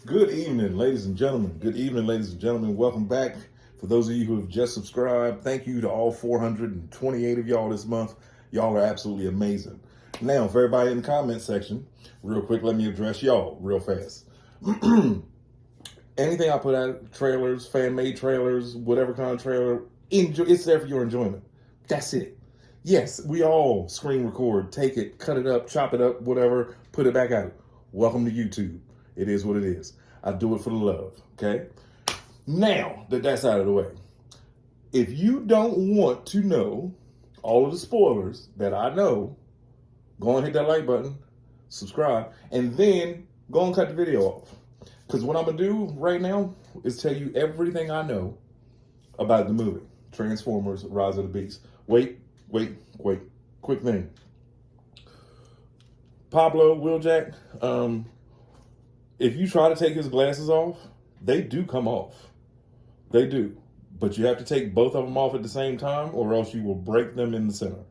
Good evening, ladies and gentlemen. Good evening, ladies and gentlemen. Welcome back. For those of you who have just subscribed, thank you to all 428 of y'all this month. Y'all are absolutely amazing. Now, for everybody in the comment section, real quick, let me address y'all real fast. Anything I put out, trailers, fan-made trailers, whatever kind of trailer, it's there for your enjoyment. That's it. Yes, we all screen record, take it, cut it up, chop it up, whatever, put it back out. Welcome to YouTube. It is what it is. I do it for the love, okay? Now that that's out of the way, if you don't want to know all of the spoilers that I know, go and hit that like button, subscribe, and then go and cut the video off. Because what I'm going to do right now is tell you everything I know about the movie, Transformers: Rise of the Beast. Wait. Quick thing. Pablo Wheeljack, if you try to take his glasses off, they do come off. They do. But you have to take both of them off at the same time, or else you will break them in the center.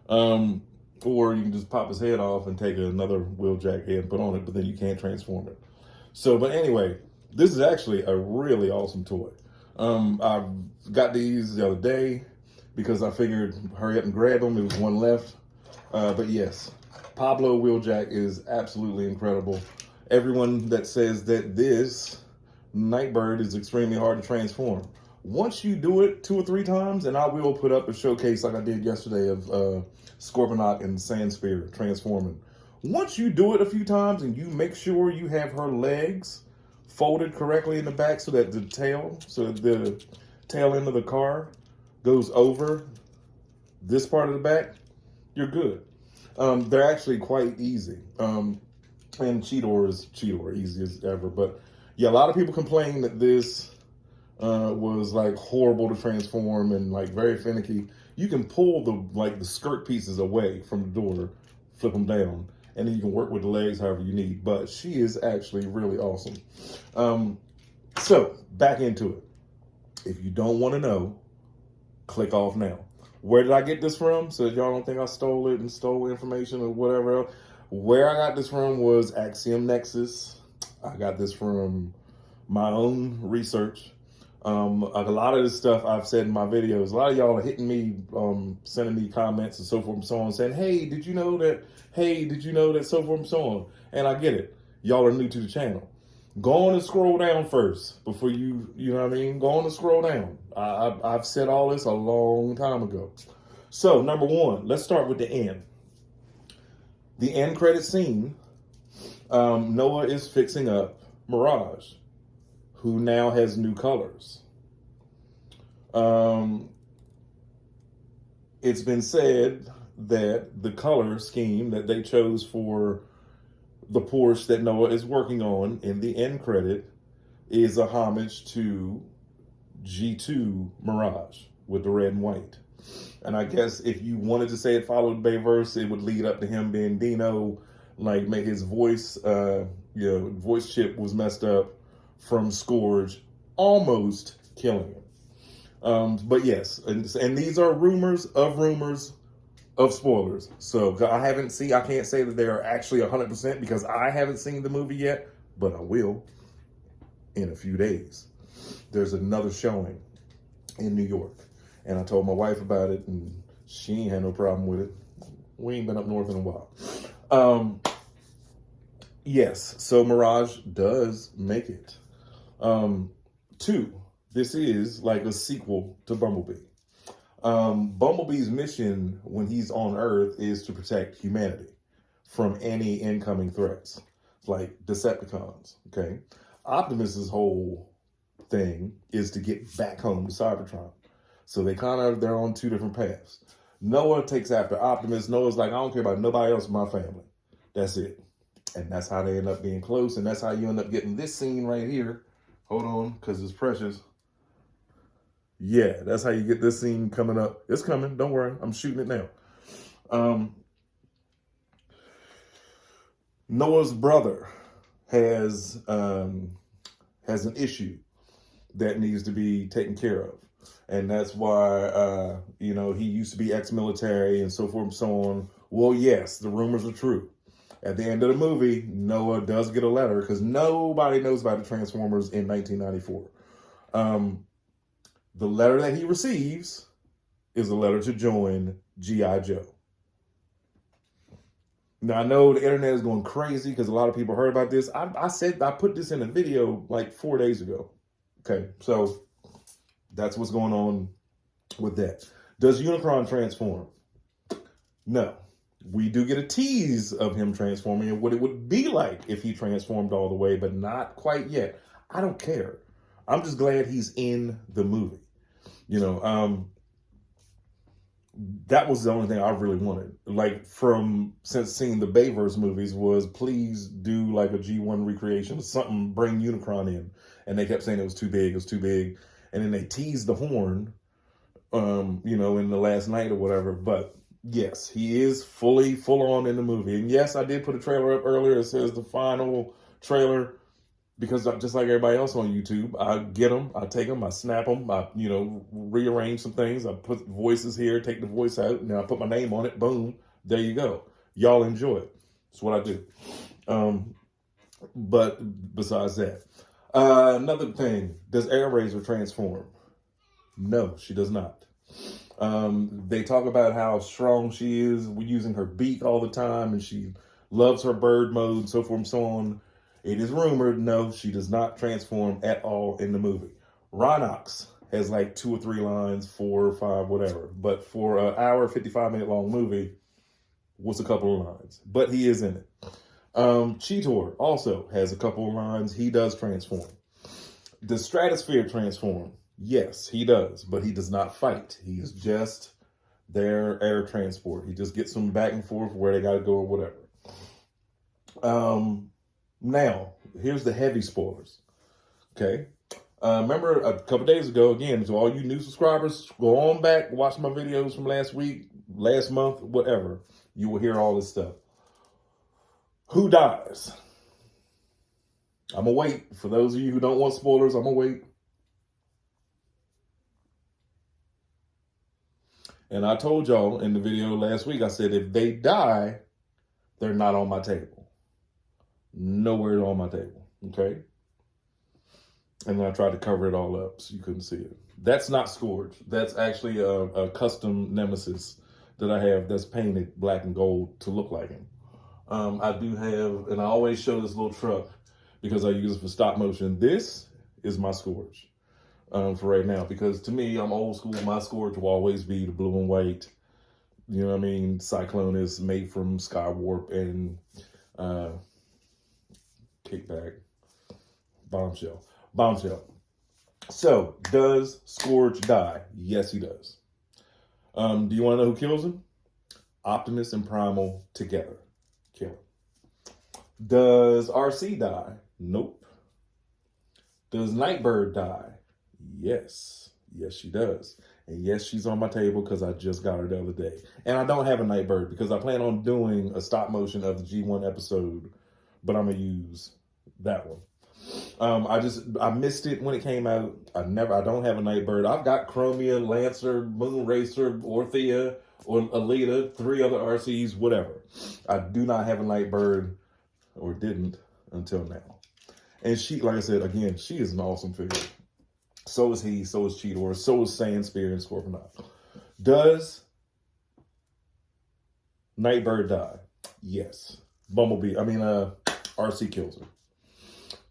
Or you can just pop his head off and take another Wheeljack head and put on it, but then you can't transform it. So, but anyway, this is actually a really awesome toy. I got these the other day because I figured hurry up and grab them. There was one left. But yes, Pablo Wheeljack is absolutely incredible. Everyone that says that this Nightbird is extremely hard to transform. Once you do it 2 or 3 times, and I will put up a showcase like I did yesterday of Scorponok and Sandspear transforming. Once you do it a few times and you make sure you have her legs folded correctly in the back so that the tail end of the car goes over this part of the back, you're good. They're actually quite easy. And Cheetor is easy as ever. But yeah, a lot of people complain that this was like horrible to transform and like very finicky. You can pull the skirt pieces away from the door, flip them down, and then you can work with the legs however you need. But she is actually really awesome. So back into it. If you don't want to know, click off now. Where did I get this from? So y'all don't think I stole it and stole information or whatever else. Where I got this from was Axiom Nexus. I got this from my own research. A lot of this stuff I've said in my videos, a lot of y'all are hitting me, sending me comments and so forth and so on, saying, hey, did you know that? Hey, did you know that? So forth and so on. And I get it. Y'all are new to the channel. Go on and scroll down first before you know what I mean? Go on and scroll down. I've said all this a long time ago. So, number one, let's start with the end. The end credit scene, Noah is fixing up Mirage, who now has new colors. It's been said that the color scheme that they chose for the Porsche that Noah is working on in the end credit is a homage to G2 Mirage with the red and white. And I guess if you wanted to say it followed Bayverse, it would lead up to him being Dino, like make his voice, voice chip was messed up from Scourge, almost killing him. But yes, and these are rumors of spoilers. So I can't say that they are actually 100% because I haven't seen the movie yet, but I will in a few days. There's another showing in New York, and I told my wife about it, and she ain't had no problem with it. We ain't been up north in a while. Yes, so Mirage does make it. 2, this is like a sequel to Bumblebee. Bumblebee's mission when he's on Earth is to protect humanity from any incoming threats, like Decepticons, okay? Optimus's whole thing is to get back home to Cybertron. So they're on 2 different paths. Noah takes after Optimus. Noah's like, I don't care about nobody else in my family. That's it. And that's how they end up being close, and that's how you end up getting this scene right here. Hold on, because it's precious. Yeah, that's how you get this scene coming up. It's coming. Don't worry. I'm shooting it now. Noah's brother has an issue that needs to be taken care of. And that's why, he used to be ex-military and so forth and so on. Well, yes, the rumors are true. At the end of the movie, Noah does get a letter because nobody knows about the Transformers in 1994. The letter that he receives is a letter to join G.I. Joe. Now, I know the internet is going crazy because a lot of people heard about this. I put this in a video like 4 days ago. Okay, so that's what's going on with that. Does Unicron transform? No. We do get a tease of him transforming and what it would be like if he transformed all the way, but not quite yet. I don't care. I'm just glad he's in the movie. You know, that was the only thing I really wanted. Like since seeing the Bayverse movies was please do like a G1 recreation or something, bring Unicron in. And they kept saying it was too big, it was too big. And then they teased the horn, you know, in the last night or whatever. But yes, he is full on in the movie. And yes, I did put a trailer up earlier. It says the final trailer because just like everybody else on YouTube, I get them, I take them, I snap them, I, you know, rearrange some things. I put voices here, take the voice out, and then I put my name on it. Boom, there you go. Y'all enjoy it. That's what I do. But besides that, another thing, does Airazor transform? No, she does not. They talk about how strong she is using her beak all the time, and she loves her bird mode, and so forth and so on. It is rumored, no, she does not transform at all in the movie. Rhinox has like 2 or 3 lines, 4 or 5, whatever. But for an hour, 55-minute long movie, what's a couple of lines? But he is in it. Cheetor also has a couple of lines. He does transform. Does Stratosphere transform? Yes, he does, but he does not fight. He is just their air transport. He just gets them back and forth where they got to go or whatever. Now, here's the heavy spoilers. Okay. Remember a couple days ago, again, to all you new subscribers, go on back, watch my videos from last week, last month, whatever. You will hear all this stuff. Who dies? I'm going to wait. For those of you who don't want spoilers, I'm going to wait. And I told y'all in the video last week, I said, if they die, they're not on my table. Nowhere on my table, okay? And then I tried to cover it all up so you couldn't see it. That's not Scourge. That's actually a custom Nemesis that I have that's painted black and gold to look like him. I do have, and I always show this little truck because I use it for stop motion. This is my Scourge for right now because to me, I'm old school. My Scourge will always be the blue and white. You know what I mean? Cyclone is made from Skywarp and Kickback. Bombshell. So, does Scourge die? Yes, he does. Do you want to know who kills him? Optimus and Primal together kill him. Does RC die? Nope. Does Nightbird die? Yes. Yes, she does. And yes, she's on my table because I just got her the other day. And I don't have a Nightbird because I plan on doing a stop motion of the G1 episode, but I'm going to use that one. I missed it when it came out. I don't have a Nightbird. I've got Chromia, Lancer, Moonracer, Orthea, or Alita, 3 other RCs, whatever. I do not have a Nightbird, or didn't until now. And she, like I said, again, she is an awesome figure. So is he, so is Cheetor, so is Sand Spear and Scorponok. Does Nightbird die? Yes. RC kills her.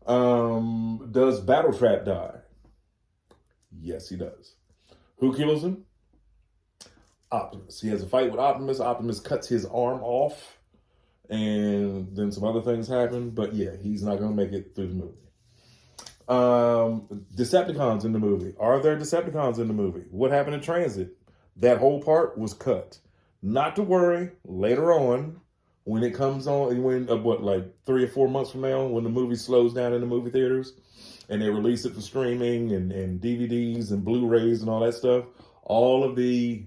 Does Battletrap die? Yes, he does. Who kills him? Optimus. He has a fight with Optimus. Optimus cuts his arm off, and then some other things happen. But yeah, he's not going to make it through the movie. Decepticons in the movie. Are there Decepticons in the movie? What happened in Transit? That whole part was cut. Not to worry, later on, when it comes on, like 3 or 4 months from now, when the movie slows down in the movie theaters and they release it for streaming and DVDs and Blu-rays and all that stuff, all of the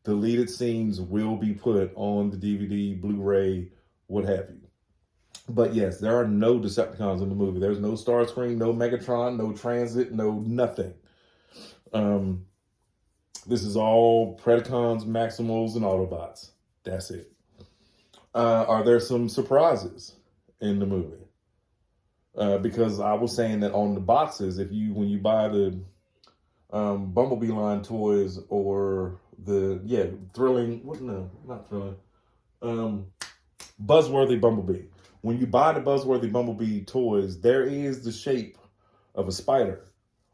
deleted scenes will be put on the DVD, Blu-ray, what have you. But yes, there are no Decepticons in the movie. There's no Starscream, no Megatron, no Transit, no nothing. This is all Predacons, Maximals, and Autobots. That's it. Are there some surprises in the movie? Because I was saying that on the boxes, when you buy the Bumblebee line toys or thrilling, what no, not thrilling, um, Buzzworthy Bumblebee. When you buy the Buzzworthy Bumblebee toys, there is the shape of a spider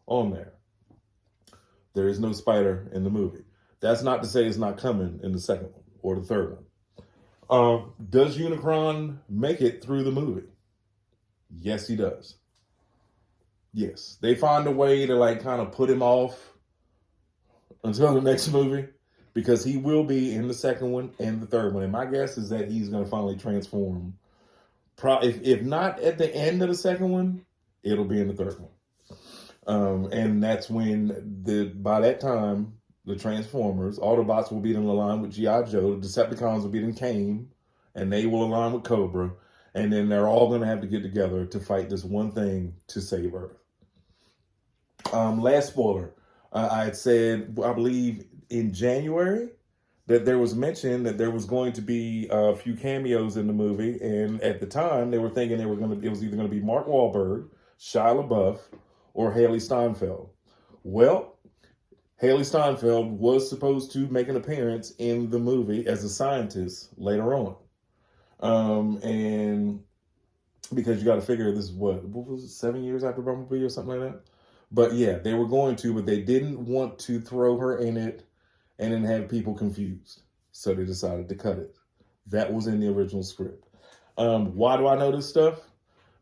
on there. There is no spider in the movie. That's not to say it's not coming in the second one or the third one. Does Unicron make it through the movie? Yes, he does. Yes. They find a way to like kind of put him off until the next movie because he will be in the second one and the third one. And my guess is that he's going to finally transform. If not at the end of the second one, it'll be in the third one. And that's when by that time, the Transformers, Autobots will be in line with G.I. Joe, the Decepticons will be in Kane, and they will align with Cobra. And then they're all going to have to get together to fight this one thing to save Earth. Last spoiler. I had said, I believe in January, that there was mention that there was going to be a few cameos in the movie. And at the time, they were thinking it was either going to be Mark Wahlberg, Shia LaBeouf, or Haley Steinfeld. Well, Haley Steinfeld was supposed to make an appearance in the movie as a scientist later on. And because you got to figure this is what was it, 7 years after Bumblebee or something like that? But yeah, they were going to, but they didn't want to throw her in it and then have people confused. So they decided to cut it. That was in the original script. Why do I know this stuff?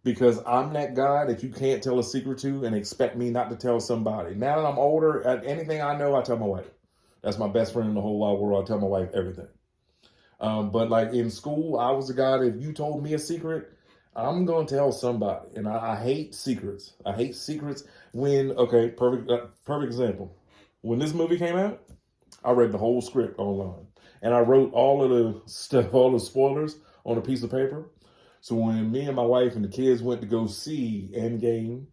Because I'm that guy that you can't tell a secret to and expect me not to tell somebody. Now that I'm older, anything I know, I tell my wife. That's my best friend in the whole wide world. I tell my wife everything. But like in school, I was the guy that if you told me a secret, I'm going to tell somebody. And I hate secrets. I hate secrets perfect example. When this movie came out, I read the whole script online. And I wrote all of the stuff, all the spoilers on a piece of paper. So when me and my wife and the kids went to go see Endgame,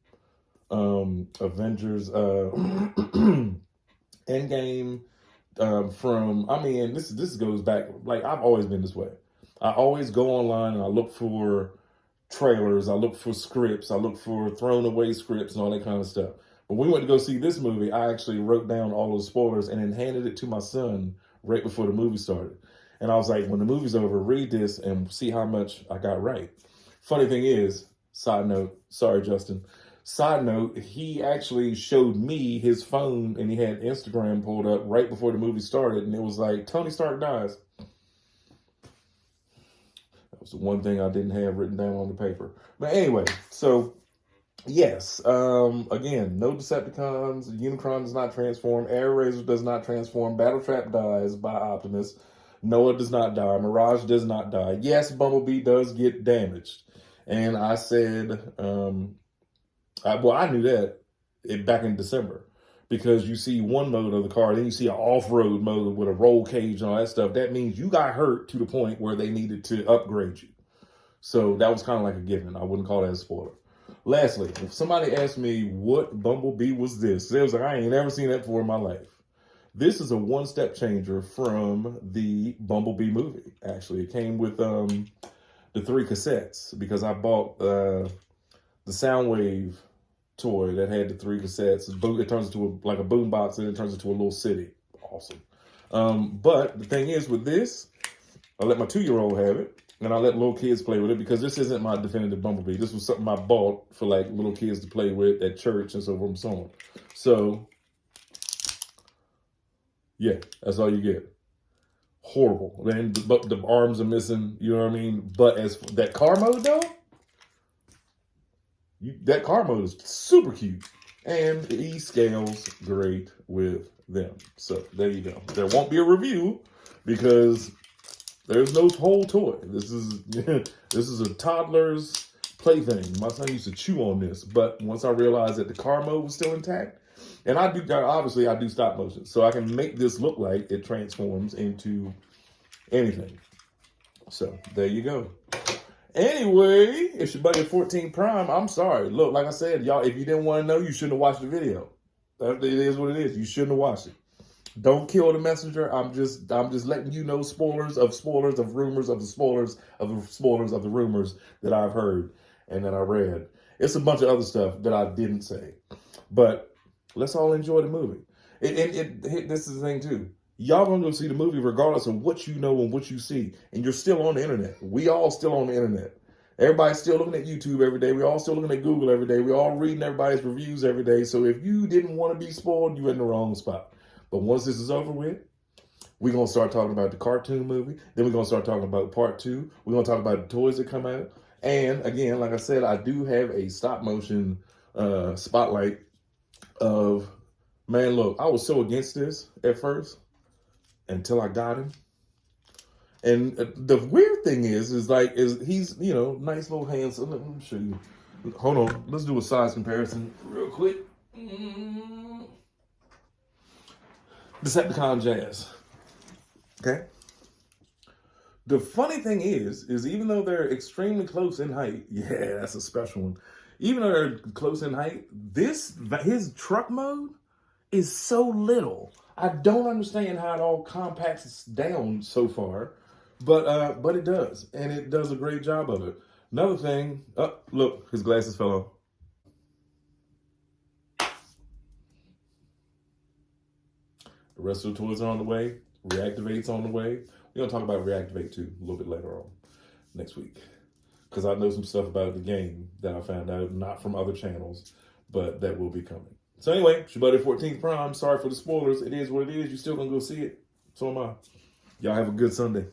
Avengers, Endgame, this goes back, like I've always been this way. I always go online and I look for trailers, I look for scripts, I look for thrown away scripts and all that kind of stuff. When we went to go see this movie, I actually wrote down all the spoilers and then handed it to my son right before the movie started. And I was like, when the movie's over, read this and see how much I got right. Funny thing is, side note, sorry, Justin. Side note, he actually showed me his phone and he had Instagram pulled up right before the movie started. And it was like, Tony Stark dies. That was the one thing I didn't have written down on the paper. But anyway, so yes, again, no Decepticons. Unicron does not transform. Air Razor does not transform. Battletrap dies by Optimus. Noah does not die. Mirage does not die. Yes, Bumblebee does get damaged. And I said, I knew that back in December. Because you see one mode of the car, then you see an off-road mode with a roll cage and all that stuff. That means you got hurt to the point where they needed to upgrade you. So that was kind of like a given. I wouldn't call that a spoiler. Lastly, if somebody asked me what Bumblebee was this, they was like, I ain't never seen that before in my life. This is a one-step changer from the Bumblebee movie, actually. It came with the 3 cassettes because I bought the Soundwave toy that had the 3 cassettes. It turns into like a boombox and it turns into a little city. Awesome. But the thing is with this, I let my 2-year-old have it and I let little kids play with it because this isn't my definitive Bumblebee. This was something I bought for like little kids to play with at church and so forth and so on. So yeah, that's all you get. Horrible. But the arms are missing, you know what I mean? But as for that car mode though, that car mode is super cute. And he scales great with them. So there you go. There won't be a review because there's no whole toy. This is a toddler's plaything. My son used to chew on this, but once I realized that the car mode was still intact, and I do stop motion, so I can make this look like it transforms into anything. So there you go. Anyway, it's your buddy 14 Prime. I'm sorry. Look, like I said, y'all, if you didn't want to know, you shouldn't have watched the video. It is what it is. You shouldn't have watched it. Don't kill the messenger. I'm just letting you know spoilers of rumors of the spoilers of the spoilers of the rumors that I've heard and that I read. It's a bunch of other stuff that I didn't say. But let's all enjoy the movie. This is the thing too. Y'all gonna go see the movie regardless of what you know and what you see, and you're still on the internet. We all still on the internet. Everybody's still looking at YouTube every day. We all still looking at Google every day. We all reading everybody's reviews every day. So if you didn't want to be spoiled, you're in the wrong spot. But once this is over with, we're gonna start talking about the cartoon movie. Then we're gonna start talking about part two. We're gonna talk about the toys that come out. And again, like I said, I do have a stop motion spotlight of, man, look, I was so against this at first until I got him. And the weird thing is he's, nice little hands. So let me show you. Hold on, let's do a size comparison real quick. Decepticon Jazz. Okay. The funny thing is even though they're extremely close in height, yeah, that's a special one. Even though they're close in height, his truck mode is so little. I don't understand how it all compacts down so far, but it does, and it does a great job of it. Another thing, oh, look, his glasses fell off. The rest of the toys are on the way. Reactivate's on the way. We're gonna talk about Reactivate 2 a little bit later on next week, because I know some stuff about the game that I found out not from other channels, but that will be coming. So anyway, it's your buddy 14th Prime. Sorry for the spoilers. It is what it is. You're still gonna go see it. So am I. Y'all have a good Sunday.